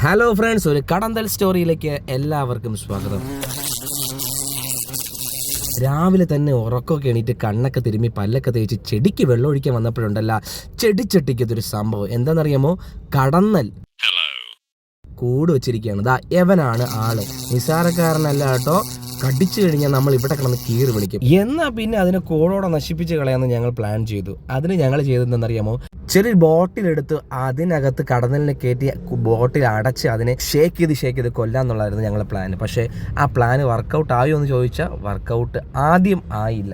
Hello friends, ഒരു കടന്തൽ സ്റ്റോറിയിലേക്ക് എല്ലാവർക്കും സ്വാഗതം. രാവിലെ തന്നെ ഉറക്കമൊക്കെ എണീറ്റ് കണ്ണൊക്കെ തിരുമ്മി പല്ലൊക്കെ തേച്ച് ചെടിക്ക് വെള്ളം ഒഴിക്കാൻ വന്നപ്പോഴുണ്ടല്ല, ചെടിച്ചട്ടിക്കതൊരു സംഭവം എന്താണെന്നറിയാമോ? കടന്നൽ കൂട് വെച്ചിരിക്കുകയാണ്. ദാ എവനാണ് ആള്, നിസാരക്കാരനല്ല കേട്ടോ. കടിച്ചു കഴിഞ്ഞാൽ നമ്മൾ ഇവിടെ കിടന്ന് കീറി വിളിക്കും. എന്നാൽ പിന്നെ അതിനെ കോളോടെ നശിപ്പിച്ച് കളയാമെന്ന് ഞങ്ങൾ പ്ലാൻ ചെയ്തു. അതിന് ഞങ്ങൾ ചെയ്തതെന്നറിയാമോ? ചെറിയ ബോട്ടിലെടുത്ത് അതിനകത്ത് കടന്നലിനെ കയറ്റി ബോട്ടിൽ അടച്ച് അതിനെ ഷേക്ക് ചെയ്ത് കൊല്ലാന്നുള്ളതായിരുന്നു ഞങ്ങളുടെ പ്ലാൻ. പക്ഷേ ആ പ്ലാൻ വർക്കൗട്ട് ആയോ എന്ന് ചോദിച്ചാൽ വർക്കൗട്ട് ആദ്യം ആയില്ല.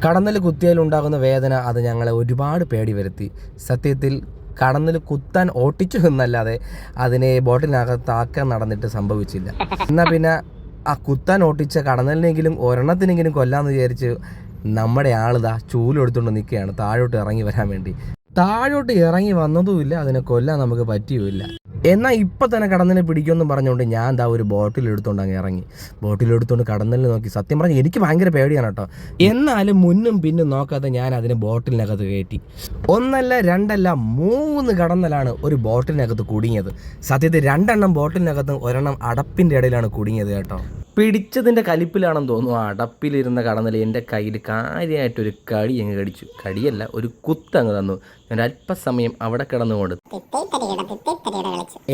കടന്നൽ കുത്തിയാൽ ഉണ്ടാകുന്ന വേദന അത് ഞങ്ങളെ ഒരുപാട് പേടി വരുത്തി. സത്യത്തിൽ കടന്നൽ കുത്താൻ ഓട്ടിച്ചു എന്നല്ലാതെ അതിനെ ബോട്ടിനകത്താക്കാൻ നടന്നിട്ട് സംഭവിച്ചില്ല. എന്നാൽ പിന്നെ ആ കുത്താൻ ഓട്ടിച്ച കടന്നലിനെങ്കിലും ഒരെണ്ണത്തിനെങ്കിലും കൊല്ലാമെന്ന് വിചാരിച്ച് നമ്മുടെ ആളിതാ ചൂലെടുത്തുകൊണ്ട് നിൽക്കുകയാണ് താഴോട്ട് ഇറങ്ങി വരാൻ വേണ്ടി. താഴോട്ട് ഇറങ്ങി വന്നതുമില്ല, അതിനെ കൊല്ലാൻ നമുക്ക് പറ്റിയുമില്ല. എന്നാൽ ഇപ്പം തന്നെ കടന്നലിനെ പിടിക്കുമെന്ന് പറഞ്ഞുകൊണ്ട് ഞാൻ ദാ ഒരു ബോട്ടിലെടുത്തുകൊണ്ട് അങ്ങ് ഇറങ്ങി. ബോട്ടിലെടുത്തുകൊണ്ട് കടന്നലിനെ നോക്കി. സത്യം പറഞ്ഞാൽ എനിക്ക് ഭയങ്കര പേടിയാണ് കേട്ടോ. എന്നാലും മുന്നും പിന്നും നോക്കാതെ ഞാൻ അതിനെ ബോട്ടിലിനകത്ത് കയറ്റി. ഒന്നല്ല രണ്ടല്ല 3 കടന്നലാണ് ഒരു ബോട്ടിലിനകത്ത് കുടുങ്ങിയത്. സത്യത്തിൽ 2 എണ്ണം ബോട്ടിലിനകത്തും 1 എണ്ണം അടപ്പിൻ്റെ ഇടയിലാണ് കുടുങ്ങിയത് കേട്ടോ. പിടിച്ചതിൻ്റെ കലിപ്പിലാണെന്ന് തോന്നുന്നു ആ അടപ്പിലിരുന്ന കടന്നൽ എൻ്റെ കയ്യിൽ കാര്യമായിട്ടൊരു കടി അങ്ങ് കടിച്ചു. കടിയല്ല, ഒരു കുത്തങ്ങ് തന്നു. ഞാൻ അല്പസമയം അവിടെ കിടന്നുകൊണ്ട്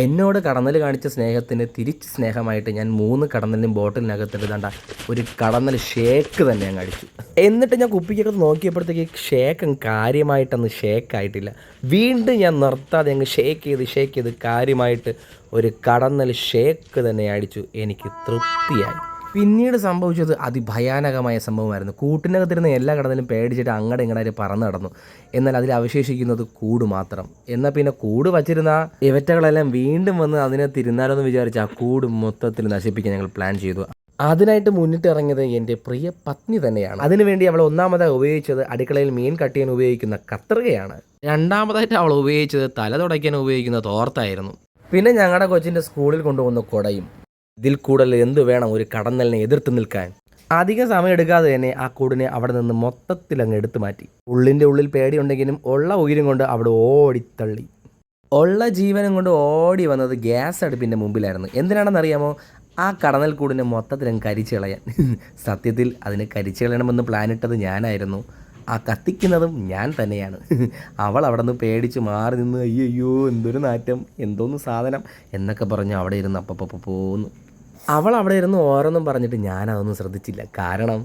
എന്നോട് കടന്നൽ കാണിച്ച സ്നേഹത്തിന് തിരിച്ച് സ്നേഹമായിട്ട് ഞാൻ 3 കടന്നലിനും ബോട്ടിലിനകത്തിരുന്നണ്ട ഒരു കടന്നൽ ഷേക്ക് തന്നെ അങ്ങ് അടിച്ചു. എന്നിട്ട് ഞാൻ കുപ്പിക്കകത്ത് നോക്കിയപ്പോഴത്തേക്ക് ഷേക്ക് കാര്യമായിട്ടൊന്നും ഷേക്കായിട്ടില്ല. വീണ്ടും ഞാൻ നിർത്താതെ അങ്ങ് ഷേക്ക് ചെയ്ത് കാര്യമായിട്ട് ഒരു കടന്നൽ ഷേക്ക് തന്നെ അടിച്ചു. എനിക്ക് തൃപ്തിയായി. പിന്നീട് സംഭവിച്ചത് അതിഭയാനകമായ സംഭവമായിരുന്നു. കൂട്ടിനകത്തിരുന്ന എല്ലാ കടന്നലും പേടിച്ചിട്ട് അങ്ങടെ ഇങ്ങടെ പറന്ന് നടന്നു. എന്നാൽ അതിൽ അവശേഷിക്കുന്നത് കൂട് മാത്രം. എന്നാൽ പിന്നെ കൂട് വച്ചിരുന്ന ഇവറ്റകളെല്ലാം വീണ്ടും വന്ന് അതിനെ തിരുന്നാലോന്ന് വിചാരിച്ച് ആ കൂട് മൊത്തത്തിൽ നശിപ്പിക്കാൻ ഞങ്ങൾ പ്ലാൻ ചെയ്തു. അതിനായിട്ട് മുന്നിട്ടിറങ്ങിയത് എൻ്റെ പ്രിയ പത്നി തന്നെയാണ്. അതിനുവേണ്ടി അവൾ ഒന്നാമതായി ഉപയോഗിച്ചത് അടുക്കളയിൽ മീൻ കട്ട് ചെയ്യാൻ ഉപയോഗിക്കുന്ന കത്രികയാണ്. രണ്ടാമതായിട്ട് അവൾ ഉപയോഗിച്ചത് തല തുടയ്ക്കാൻ ഉപയോഗിക്കുന്ന തോർത്തായിരുന്നു. പിന്നെ ഞങ്ങളുടെ കൊച്ചിൻ്റെ സ്കൂളിൽ കൊണ്ടുപോകുന്ന കുടയും. ഇതിൽ കൂടുതൽ എന്ത് വേണം ഒരു കടന്നലിനെ എതിർത്ത് നിൽക്കാൻ? അധികം സമയം എടുക്കാതെ തന്നെ ആ കൂടിനെ അവിടെ നിന്ന് മൊത്തത്തിൽ അങ്ങ് എടുത്തു മാറ്റി. ഉള്ളിൻ്റെ ഉള്ളിൽ പേടിയുണ്ടെങ്കിലും ഉള്ള ഉയരം കൊണ്ട് അവിടെ ഓടിത്തള്ളി. ഉള്ള ജീവനം കൊണ്ട് ഓടി വന്നത് ഗ്യാസ് അടുപ്പിൻ്റെ മുമ്പിലായിരുന്നു. എന്തിനാണെന്നറിയാമോ? ആ കടന്നൽ കൂടിനെ മൊത്തത്തിൽ അങ്ങ് കരിച്ചു കളയാൻ. സത്യത്തിൽ അതിനെ കരിച്ചു കളയണമെന്ന് പ്ലാനിട്ടത് ഞാനായിരുന്നു. ആ കത്തിക്കുന്നതും ഞാൻ തന്നെയാണ്. അവൾ അവിടെ നിന്ന് പേടിച്ച് മാറി നിന്ന് അയ്യോ എന്തൊരു നാറ്റം, എന്തോന്ന് സാധനം എന്നൊക്കെ പറഞ്ഞ് അവിടെ ഇരുന്ന് അപ്പപ്പോ പോന്നു. അവൾ അവിടെ ഇരുന്ന് ഓരോന്നും പറഞ്ഞിട്ട് ഞാനതൊന്നും ശ്രദ്ധിച്ചില്ല. കാരണം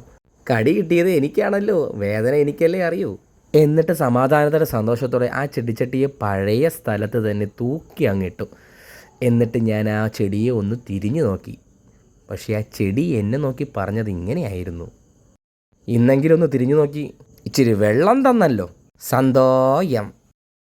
കടി കിട്ടിയത് എനിക്കാണല്ലോ, വേദന എനിക്കല്ലേ അറിയൂ. എന്നിട്ട് സമാധാനത്തോടെ സന്തോഷത്തോടെ ആ ചെടിച്ചട്ടിയെ പഴയ സ്ഥലത്ത് തന്നെ തൂക്കി അങ്ങിട്ടു. എന്നിട്ട് ഞാൻ ആ ചെടിയെ ഒന്ന് തിരിഞ്ഞു നോക്കി. പക്ഷേ ആ ചെടി എന്നെ നോക്കി പറഞ്ഞത് ഇങ്ങനെയായിരുന്നു: ഇന്നെങ്കിലും ഒന്ന് തിരിഞ്ഞു നോക്കി ഇച്ചിരി വെള്ളം തന്നല്ലോ, സന്തോഷം.